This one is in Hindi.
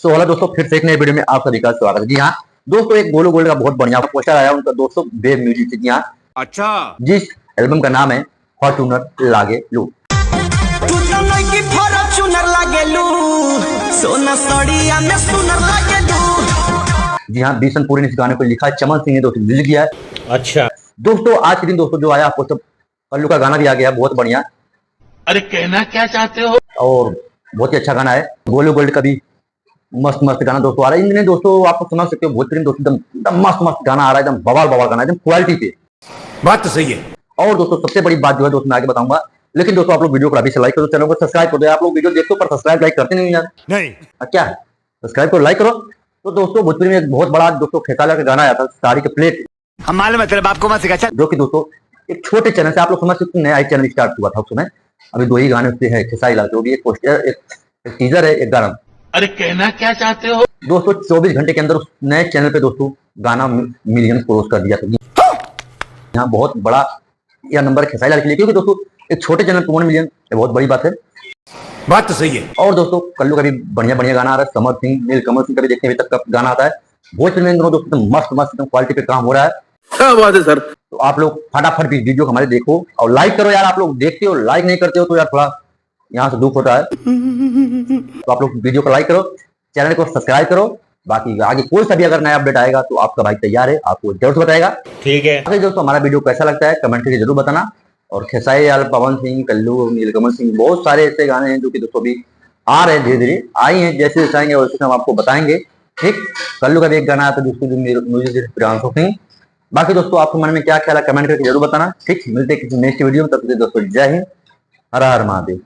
सो हेलो दोस्तों, फिर से एक नए वीडियो में आप सभी का स्वागत है। जी हाँ दोस्तों, एक गोलू गोल्ड का बहुत बढ़िया पोस्टर आया उनका दोस्तों बेब म्यूजिक से। जी हाँ, अच्छा, जिस एल्बम का नाम है फॉर्च्यूनर लागे लू। जी हाँ, बिशनपुरी ने इस गाने को लिखा है, चमन सिंह ने दोस्तों म्यूजिक किया है। अच्छा दोस्तों आज के दिन दोस्तों जो आया पोस्टर कल्लू का गाना भी आ गया, बहुत बढ़िया। अरे कहना क्या चाहते हो? और बहुत ही अच्छा गाना है। गोलू गोल्ड का भी मस्त मस्त गाना दोस्तों आ रहा है इनमें। दोस्तों आपको सुना सकते हो भोजपुरी में दोस्तों एकदम मस्त मस्त गाना आ रहा है, एकदम बवाल बवाल गाना, एकदम क्वालिटी पे। बात तो सही है। और दोस्तों सबसे बड़ी बात जो है दोस्तों मैं आगे बताऊंगा, लेकिन दोस्तों आप लोग वीडियो को अभी से लाइक करो, चैनल को सब्सक्राइब कर दो। आप लोग वीडियो देखते हो पर सब्सक्राइब लाइक करते नहीं यार। नहीं क्या है, सब्सक्राइब करो, लाइक करो। तो दोस्तों भोजपुरी में एक बहुत बड़ा दोस्तों खेसाला का गाना आया था, साड़ी के प्लेट। हम मालूम है तेरे बाप को मत सिखा। जो कि दोस्तों एक छोटे चैनल से आप लोग समझ सकते हैं, नया चैनल स्टार्ट हुआ था उस समय। अभी 2 ही गाने उससे है, खेसारी लाल जो भी एक पोस्टर एक टीजर है, एक गाना। अरे कहना क्या चाहते हो? दोस्तों 24 घंटे के अंदर उस नए चैनल पे दोस्तों गाना मिलियन क्रॉस कर दिया था। यहाँ बहुत बड़ा यह नंबर खेसारी लाल के लिए, क्योंकि दोस्तों एक छोटे चैनल पे 1 मिलियन बहुत बड़ी बात है। बात तो सही है। और दोस्तों कल्लू का भी बढ़िया बढ़िया गाना आ रहा है, समर सिंह नीलकमल सिंह का भी देखने अभी तक का गाना आता है। भोजपुरी में दोस्तों एकदम मस्त मस्त क्वालिटी पे काम हो रहा है। क्या बात है सर। तो आप लोग फटाफट भी वीडियो को हमारे देखो और लाइक करो यार। आप लोग देखते हो लाइक नहीं करते हो तो यार थोड़ा यहाँ से दुख होता है। तो आप लोग वीडियो को लाइक करो, चैनल को सब्सक्राइब करो। बाकी आगे कोई सा भी अगर नया अपडेट आएगा तो आपका भाई तैयार है, आपको जरूर से बताएगा। ठीक है। आगे दोस्तों हमारा वीडियो कैसा लगता है कमेंट करके जरूर बताना। और खेसारी लाल, पवन सिंह, कल्लू, नीलकमल सिंह, बहुत सारे ऐसे गाने हैं जो कि दोस्तों भी आ रहे हैं, धीरे धीरे आई हैं। जैसे जैसे आएंगे वैसे हम आपको बताएंगे। ठीक, कल्लू का भी एक गाना आता है जिसको जो म्यूजिक प्रियांशु सिंह। बाकी दोस्तों आपके मन में क्या ख्याल है कमेंट करके जरूर बताना। ठीक, मिलते हैं किसी नेक्स्ट वीडियो में, तब तक दोस्तों जय हिंद, हर हर महादेव।